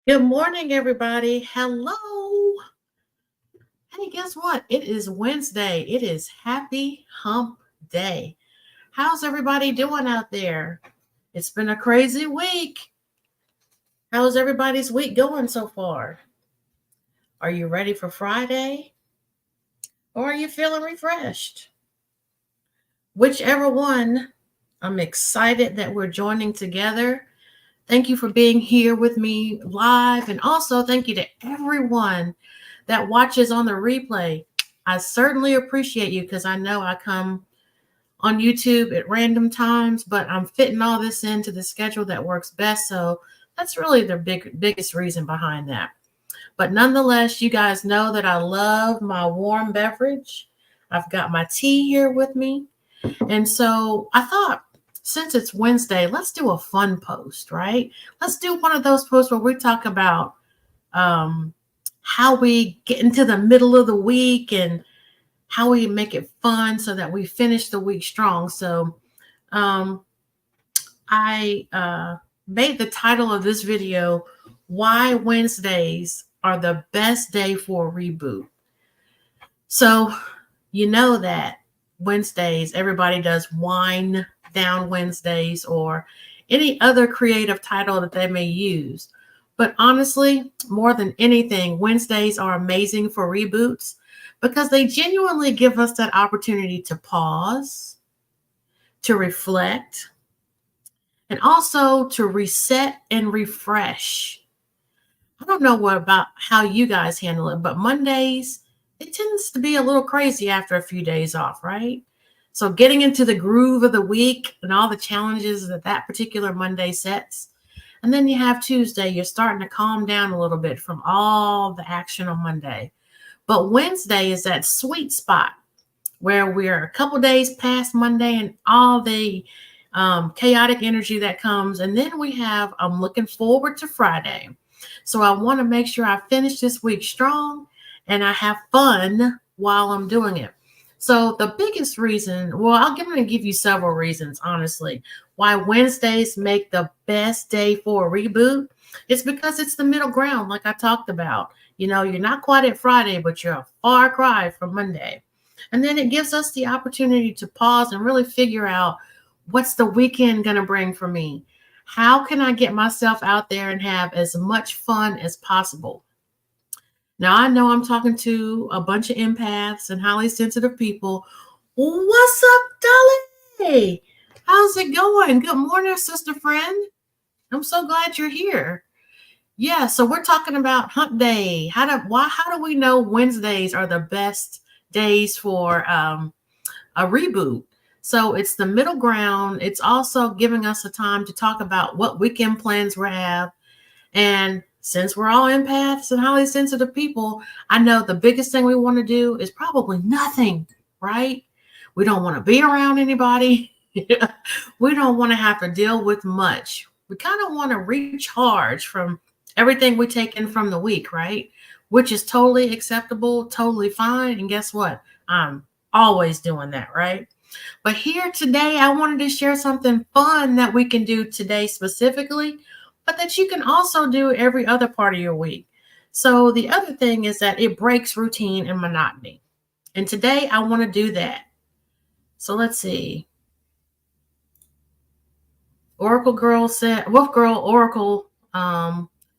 Good morning, everybody. Hello. Hey, guess what? It is Wednesday. It is Happy Hump Day. How's everybody doing out there? It's been a crazy week. How's everybody's week going so far? Are you ready for Friday? Or are you feeling refreshed? Whichever one, I'm excited that we're joining together. Thank you for being here with me live. And also, thank you to everyone that watches on the replay. I certainly appreciate you because I know I come on YouTube at random times, but I'm fitting all this into the schedule that works best. So that's really the biggest reason behind that. But nonetheless, you guys know that I love my warm beverage. I've got my tea here with me. And so I thought, since it's Wednesday, let's do a fun post, right? Let's do one of those posts where we talk about how we get into the middle of the week and how we make it fun so that we finish the week strong. So I made the title of this video, Why Wednesdays Are the Best Day for a Reboot. So you know that Wednesdays, everybody does wine down Wednesdays or any other creative title that they may use. But honestly, more than anything, Wednesdays are amazing for reboots because they genuinely give us that opportunity to pause, to reflect, and also to reset and refresh. I don't know what about how you guys handle it, but Mondays, it tends to be a little crazy after a few days off, right? So getting into the groove of the week and all the challenges that that particular Monday sets. And then you have Tuesday, you're starting to calm down a little bit from all the action on Monday. But Wednesday is that sweet spot where we're a couple days past Monday and all the chaotic energy that comes. And then we have, I'm looking forward to Friday. So I want to make sure I finish this week strong and I have fun while I'm doing it. So the biggest reason, well, I'm going to give you several reasons, honestly, why Wednesdays make the best day for a reboot. It's because it's the middle ground, like I talked about. You know, you're not quite at Friday, but you're a far cry from Monday. And then it gives us the opportunity to pause and really figure out what's the weekend going to bring for me? How can I get myself out there and have as much fun as possible? Now, I know I'm talking to a bunch of empaths and highly sensitive people. What's up, Dolly? How's it going? Good morning, sister friend. I'm so glad you're here. Yeah, so we're talking about hump day. How do we know Wednesdays are the best days for a reboot? So it's the middle ground. It's also giving us a time to talk about what weekend plans we have. And since we're all empaths and highly sensitive people, I know the biggest thing we want to do is probably nothing, right? We don't want to be around anybody. We don't want to have to deal with much. We kind of want to recharge from everything we take in from the week, right? Which is totally acceptable, totally fine. And guess what? I'm always doing that, right? But here today, I wanted to share something fun that we can do today specifically, but that you can also do every other part of your week. So the other thing is that it breaks routine and monotony. And today I want to do that. So let's see. Oracle Girl said, Wolf Girl Oracle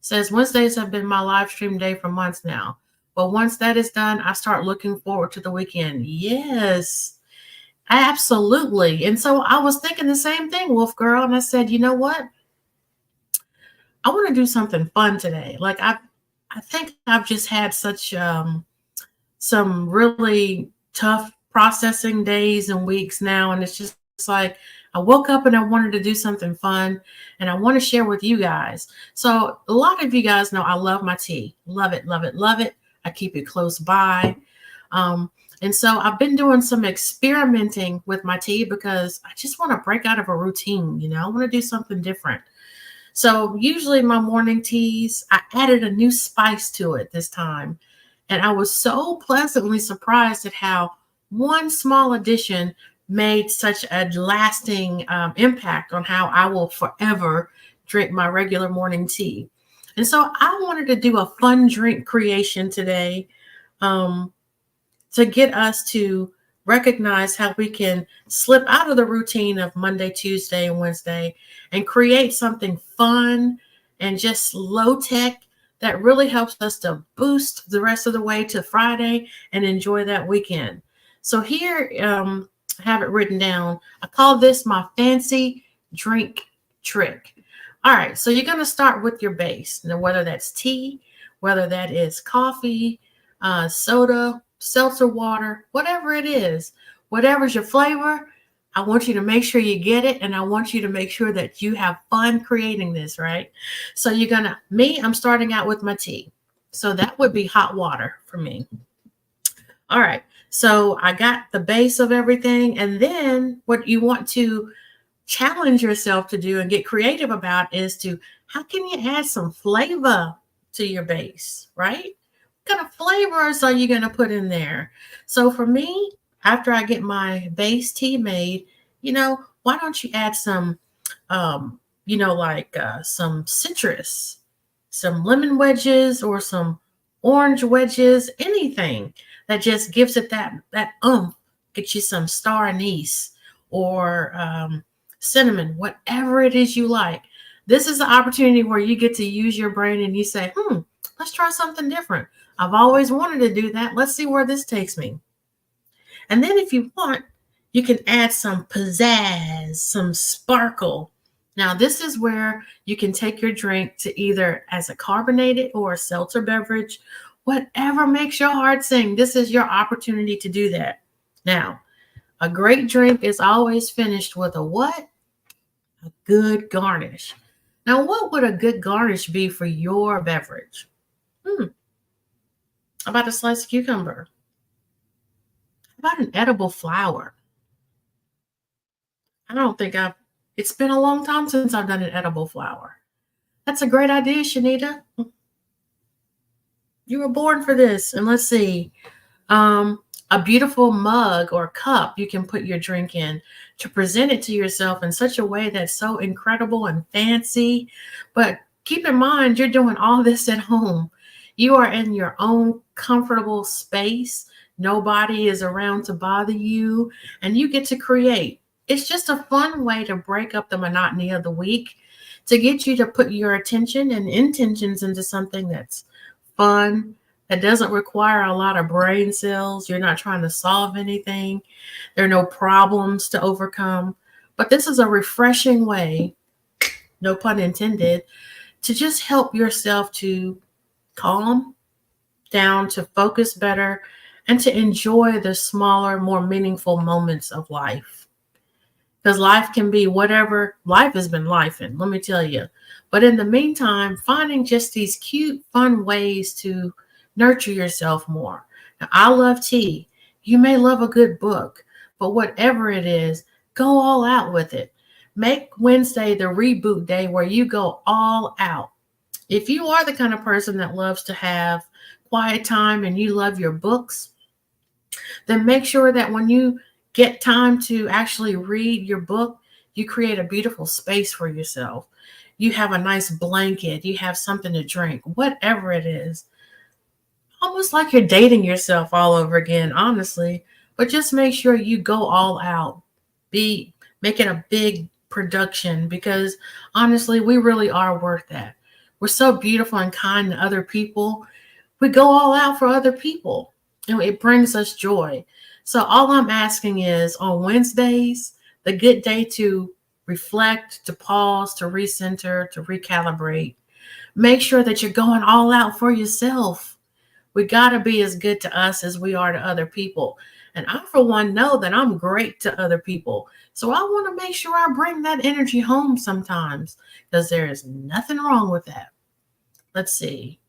says, Wednesdays have been my live stream day for months now. But once that is done, I start looking forward to the weekend. Yes, absolutely. And so I was thinking the same thing, Wolf Girl. And I said, you know what? I want to do something fun today. Like I think I've just had such some really tough processing days and weeks now. And it's just like I woke up and I wanted to do something fun and I want to share with you guys. So a lot of you guys know I love my tea. Love it, love it, love it. I keep it close by. And so I've been doing some experimenting with my tea because I just want to break out of a routine. You know, I want to do something different. So usually my morning teas, I added a new spice to it this time. And I was so pleasantly surprised at how one small addition made such a lasting impact on how I will forever drink my regular morning tea. And so I wanted to do a fun drink creation today, um, to get us to recognize how we can slip out of the routine of Monday, Tuesday, and Wednesday and create something fun and just low tech that really helps us to boost the rest of the way to Friday and enjoy that weekend. So here, I have it written down. I call this my fancy drink trick. All right, so you're going to start with your base. Now, whether that's tea, whether that is coffee, soda, seltzer water, whatever it is, whatever's your flavor, I want you to make sure you get it. And I want you to make sure that you have fun creating this, right? So I'm starting out with my tea. So that would be hot water for me. All right. So I got the base of everything. And then what you want to challenge yourself to do and get creative about is to how can you add some flavor to your base, right? What kind of flavors are you going to put in there? So for me, after I get my base tea made, why don't you add some, some citrus, some lemon wedges, or some orange wedges, anything that just gives it that Get you some star anise or cinnamon, whatever it is you like. This is the opportunity where you get to use your brain and you say, let's try something different. I've always wanted to do that. Let's see where this takes me. And then if you want, you can add some pizzazz, some sparkle. Now, this is where you can take your drink to either as a carbonated or a seltzer beverage, whatever makes your heart sing. This is your opportunity to do that. Now, a great drink is always finished with a what? A good garnish. Now, what would a good garnish be for your beverage? How about a sliced cucumber? How about an edible flower? It's been a long time since I've done an edible flower. That's a great idea, Shanita. You were born for this. And let's see. A beautiful mug or cup you can put your drink in to present it to yourself in such a way that's so incredible and fancy. But keep in mind, you're doing all this at home. You are in your own comfortable space. Nobody is around to bother you, and you get to create. It's just a fun way to break up the monotony of the week, to get you to put your attention and intentions into something that's fun, that doesn't require a lot of brain cells. You're not trying to solve anything. There are no problems to overcome. But this is a refreshing way, no pun intended, to just help yourself to calm down, to focus better, and to enjoy the smaller, more meaningful moments of life. Because life can be whatever. Life has been lifing, let me tell you. But in the meantime, finding just these cute, fun ways to nurture yourself more. Now, I love tea. You may love a good book, but whatever it is, go all out with it. Make Wednesday the reboot day where you go all out. If you are the kind of person that loves to have quiet time and you love your books, then make sure that when you get time to actually read your book, you create a beautiful space for yourself. You have a nice blanket, you have something to drink, whatever it is. Almost like you're dating yourself all over again, honestly. But just make sure you go all out. Make it a big production, because honestly, we really are worth that. We're so beautiful and kind to other people. We go all out for other people, and it brings us joy. So all I'm asking is, on Wednesdays, the good day to reflect, to pause, to recenter, to recalibrate. Make sure that you're going all out for yourself. We got to be as good to us as we are to other people. And I, for one, know that I'm great to other people. So I want to make sure I bring that energy home sometimes, because there is nothing wrong with that. Let's see.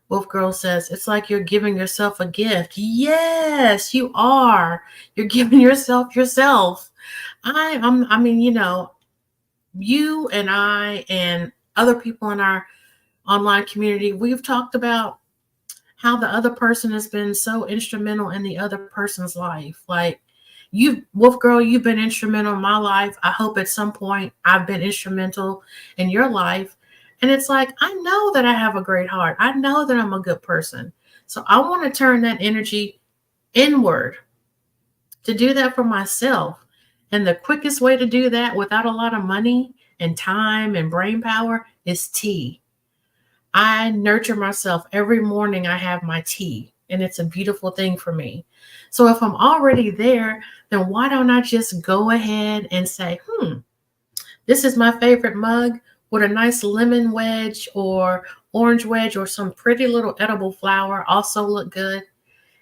Wolf Girl says, it's like you're giving yourself a gift. Yes, you are. You're giving yourself. You and I and other people in our online community, we've talked about how the other person has been so instrumental in the other person's life. Like Wolf Girl, you've been instrumental in my life. I hope at some point I've been instrumental in your life. And it's like, I know that I have a great heart. I know that I'm a good person. So I want to turn that energy inward to do that for myself. And the quickest way to do that without a lot of money and time and brain power is tea. I nurture myself every morning. I have my tea, and it's a beautiful thing for me. So if I'm already there, then why don't I just go ahead and say, this is my favorite mug with a nice lemon wedge or orange wedge or some pretty little edible flower also look good.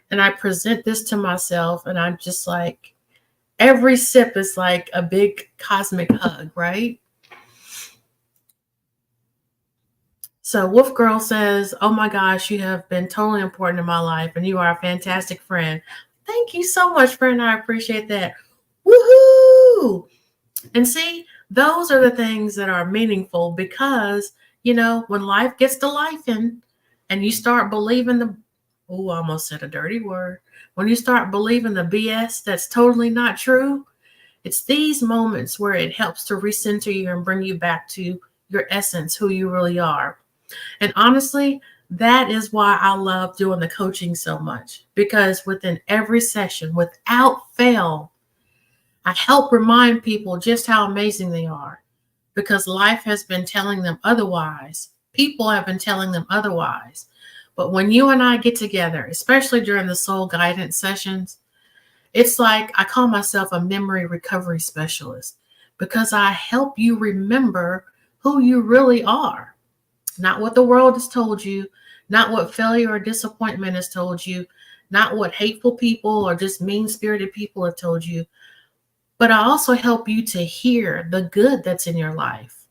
And I present this to myself, and I'm just like, every sip is like a big cosmic hug, right? So Wolf Girl says, "Oh my gosh, you have been totally important in my life, and you are a fantastic friend." Thank you so much, friend. I appreciate that. Woohoo! And see, those are the things that are meaningful because, when life gets to life and you start believing I almost said a dirty word. When you start believing the BS that's totally not true, it's these moments where it helps to recenter you and bring you back to your essence, who you really are. And honestly, that is why I love doing the coaching so much, because within every session, without fail, I help remind people just how amazing they are, because life has been telling them otherwise. People have been telling them otherwise. But when you and I get together, especially during the soul guidance sessions, it's like I call myself a memory recovery specialist, because I help you remember who you really are. Not what the world has told you, not what failure or disappointment has told you, not what hateful people or just mean-spirited people have told you, but I also help you to hear the good that's in your life.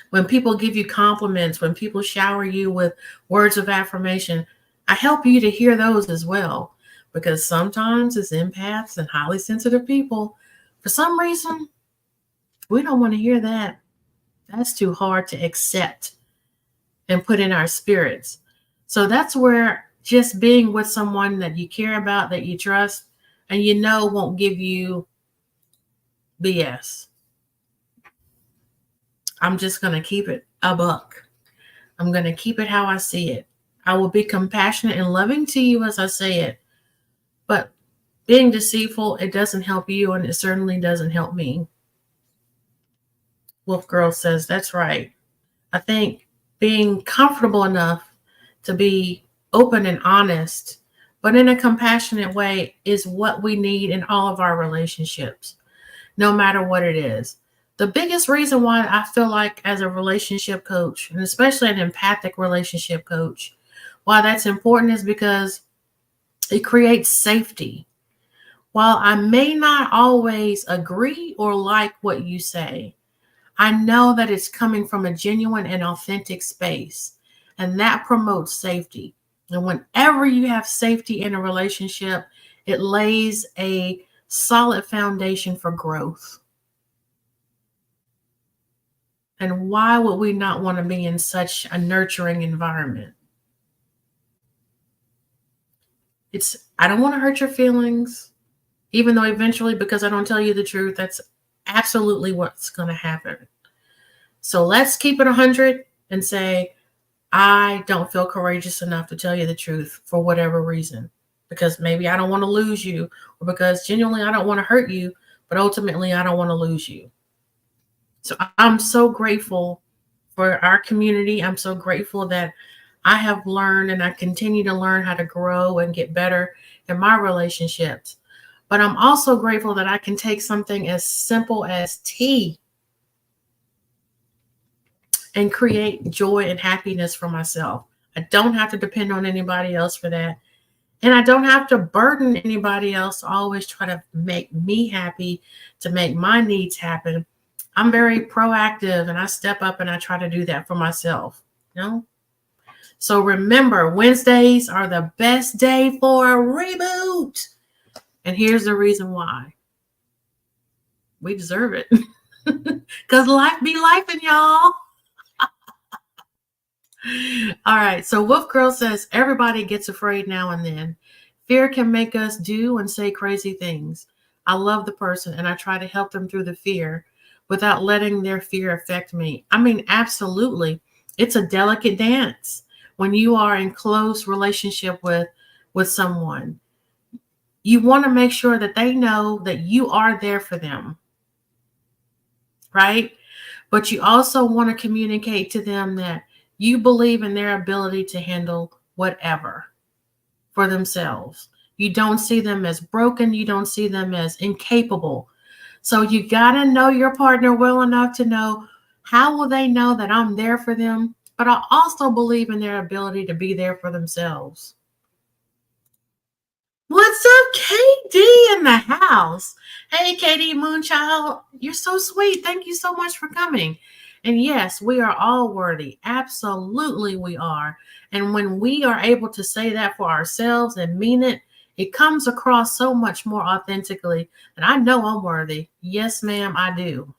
When people give you compliments, when people shower you with words of affirmation, I help you to hear those as well. Because sometimes as empaths and highly sensitive people, for some reason, we don't want to hear that. That's too hard to accept and put in our spirits. So that's where just being with someone that you care about, that you trust, and won't give you BS. I'm just going to keep it a buck. I'm going to keep it how I see it. I will be compassionate and loving to you as I say it. But being deceitful, it doesn't help you, and it certainly doesn't help me. Wolf Girl says, that's right. I think being comfortable enough to be open and honest, but in a compassionate way, is what we need in all of our relationships, no matter what it is. The biggest reason why I feel like, as a relationship coach, and especially an empathic relationship coach, why that's important is because it creates safety. While I may not always agree or like what you say, I know that it's coming from a genuine and authentic space, and that promotes safety. And whenever you have safety in a relationship, it lays a solid foundation for growth. And why would we not want to be in such a nurturing environment? I don't want to hurt your feelings, even though eventually, because I don't tell you the truth, that's absolutely what's going to happen. So let's keep it 100 and say, I don't feel courageous enough to tell you the truth for whatever reason, because maybe I don't want to lose you, or because genuinely I don't want to hurt you, but ultimately I don't want to lose you. So I'm so grateful for our community. I'm so grateful that I have learned, and I continue to learn, how to grow and get better in my relationships. But I'm also grateful that I can take something as simple as tea and create joy and happiness for myself. I don't have to depend on anybody else for that. And I don't have to burden anybody else to always try to make me happy, to make my needs happen. I'm very proactive, and I step up and I try to do that for myself. So remember, Wednesdays are the best day for a reboot. And here's the reason why. We deserve it. Because life be lifing, y'all. All right. So Wolf Girl says, everybody gets afraid now and then. Fear can make us do and say crazy things. I love the person, and I try to help them through the fear, without letting their fear affect me. I mean, absolutely. It's a delicate dance when you are in close relationship with someone. You want to make sure that they know that you are there for them, right? But you also want to communicate to them that you believe in their ability to handle whatever for themselves. You don't see them as broken, you don't see them as incapable. So you got to know your partner well enough to know how will they know that I'm there for them, but I also believe in their ability to be there for themselves. What's up, KD in the house? Hey, KD Moonchild, you're so sweet. Thank you so much for coming. And yes, we are all worthy. Absolutely, we are. And when we are able to say that for ourselves and mean it, it comes across so much more authentically. And I know I'm worthy. Yes, ma'am, I do.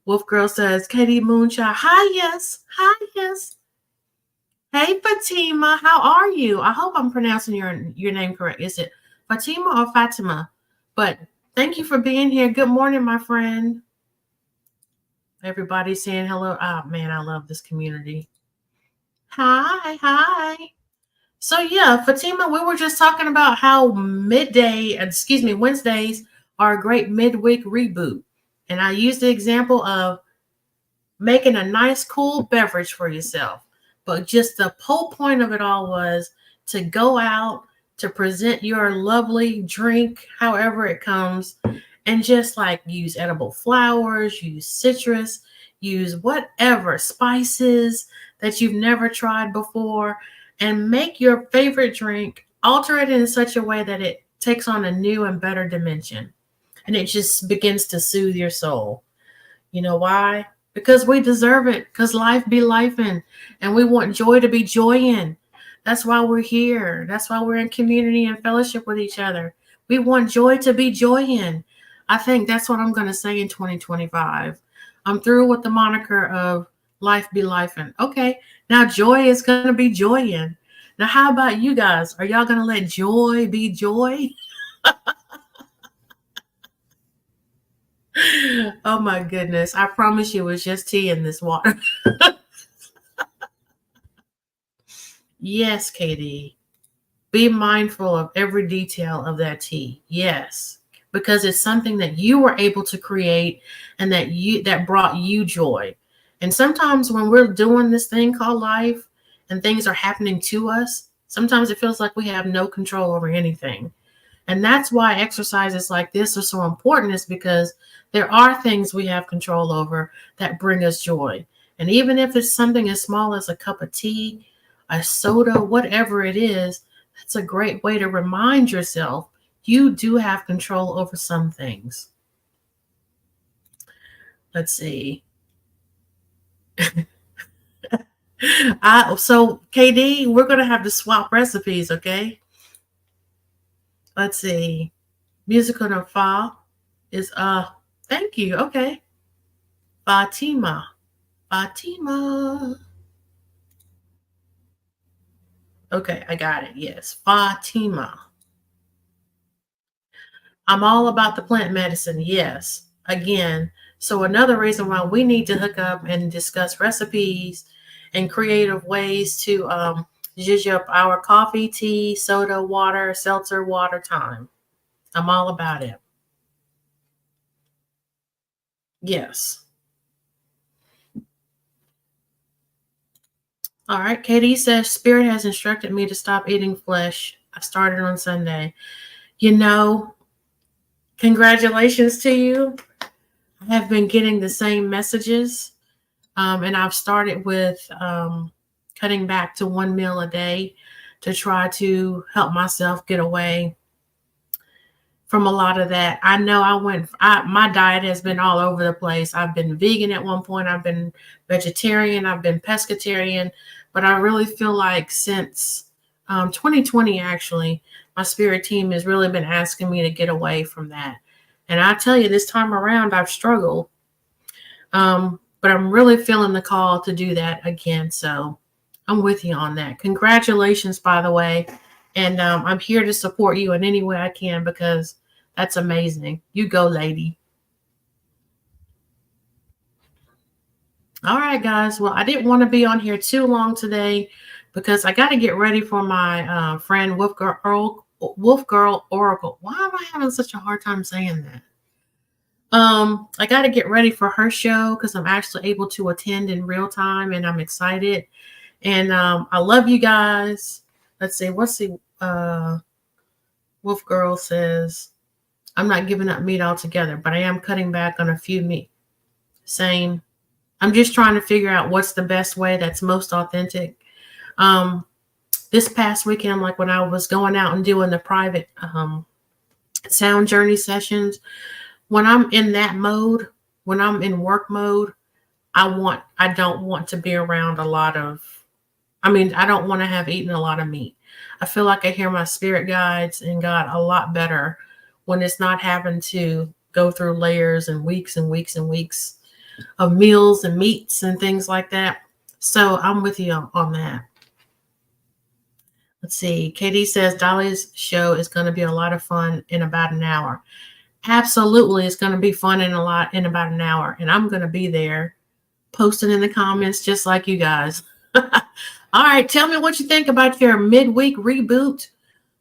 Wolf Girl says, KD Moonchild, hi, yes. Hi, yes. Hey, Fatima, how are you? I hope I'm pronouncing your name correct. Is it Fatima or Fatima? But thank you for being here. Good morning, my friend. Everybody's saying hello. Oh, man, I love this community. Hi, hi. So, yeah, Fatima, we were just talking about how Wednesdays are a great midweek reboot. And I used the example of making a nice, cool beverage for yourself. But just the whole point of it all was to go out, to present your lovely drink, however it comes, and just like use edible flowers, use citrus, use whatever spices that you've never tried before, and make your favorite drink, alter it in such a way that it takes on a new and better dimension. And it just begins to soothe your soul. You know why? Because we deserve it. Because life be lifing, and we want joy to be joying. That's why we're here. That's why we're in community and fellowship with each other. We want joy to be joying. I think that's what I'm going to say in 2025. I'm through with the moniker of life be lifing. Okay, now joy is going to be joying. Now, how about you guys? Are y'all going to let joy be joy? Oh my goodness. I promise you it's just tea in this water. Yes, Katie. Be mindful of every detail of that tea. Yes. Because it's something that you were able to create and that brought you joy. And sometimes when we're doing this thing called life and things are happening to us, sometimes it feels like we have no control over anything. And that's why exercises like this are so important, is because there are things we have control over that bring us joy. And even if it's something as small as a cup of tea, a soda, whatever it is, that's a great way to remind yourself you do have control over some things. Let's see. So KD, we're going to have to swap recipes, okay? Let's see. Musical no fa is thank you. Okay. Fatima. Fatima. Okay, I got it. Yes. Fatima. I'm all about the plant medicine. Yes. Again. So another reason why we need to hook up and discuss recipes and creative ways to zhuzh up our coffee, tea, soda, water, seltzer, water time. I'm all about it. Yes. All right. Katie says, Spirit has instructed me to stop eating flesh. I started on Sunday. You know, congratulations to you. I have been getting the same messages, and I've started with cutting back to one meal a day to try to help myself get away from a lot of that. I know my diet has been all over the place. I've been vegan at one point. I've been vegetarian. I've been pescatarian. But I really feel like since 2020, actually, my spirit team has really been asking me to get away from that. And I tell you, this time around, I've struggled. But I'm really feeling the call to do that again. So I'm with you on that. Congratulations, by the way. And I'm here to support you in any way I can, because that's amazing. You go, lady. All right, guys. Well, I didn't want to be on here too long today because I got to get ready for my friend Wolf Girl Oracle. Why am I having such a hard time saying that? I got to get ready for her show because I'm actually able to attend in real time, and I'm excited. And I love you guys. Let's see. What's the Wolf Girl says? I'm not giving up meat altogether, but I am cutting back on a few meat. Same. I'm just trying to figure out what's the best way that's most authentic. This past weekend, like when I was going out and doing the private sound journey sessions, when I'm in that mode, when I'm in work mode, I don't want to be around I don't want to have eaten a lot of meat. I feel like I hear my spirit guides and God a lot better when it's not having to go through layers and weeks and weeks and weeks of meals and meats and things like that. So I'm with you on that. Let's see. Katie says Dolly's show is going to be a lot of fun in about an hour. Absolutely, it's going to be fun in about an hour, and I'm going to be there, posting in the comments just like you guys. All right, tell me what you think about your midweek reboot.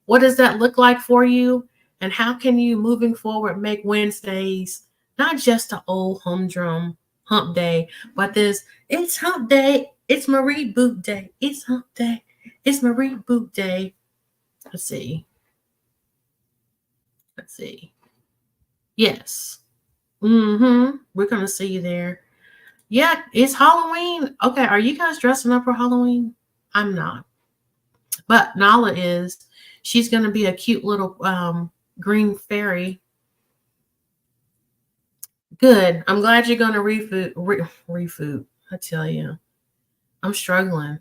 What does that look like for you? And how can you, moving forward, make Wednesdays not just an old humdrum hump day, but it's hump day. It's my reboot day. It's hump day. It's my reboot day. Let's see. Yes. We're going to see you there. Yeah, it's Halloween. Okay, are you guys dressing up for Halloween? I'm not. But Nala is. She's going to be a cute little green fairy. Good. I'm glad you're going to refood. I tell you. I'm struggling.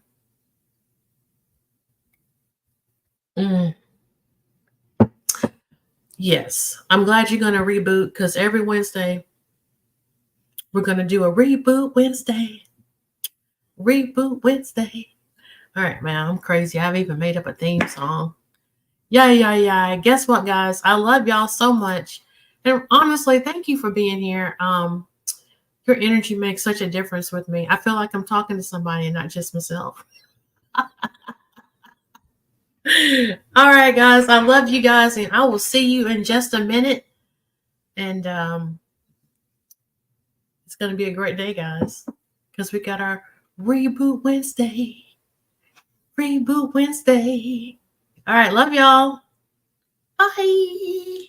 Yes. I'm glad you're going to reboot because every Wednesday we're going to do a Reboot Wednesday. Reboot Wednesday. All right, man. I'm crazy. I've even made up a theme song. Yeah. Guess what, guys? I love y'all so much. And honestly, thank you for being here. Your energy makes such a difference with me. I feel like I'm talking to somebody and not just myself. All right, guys. I love you guys, and I will see you in just a minute. And it's going to be a great day, guys, because we got our Reboot Wednesday. Reboot Wednesday. All right. Love y'all. Bye.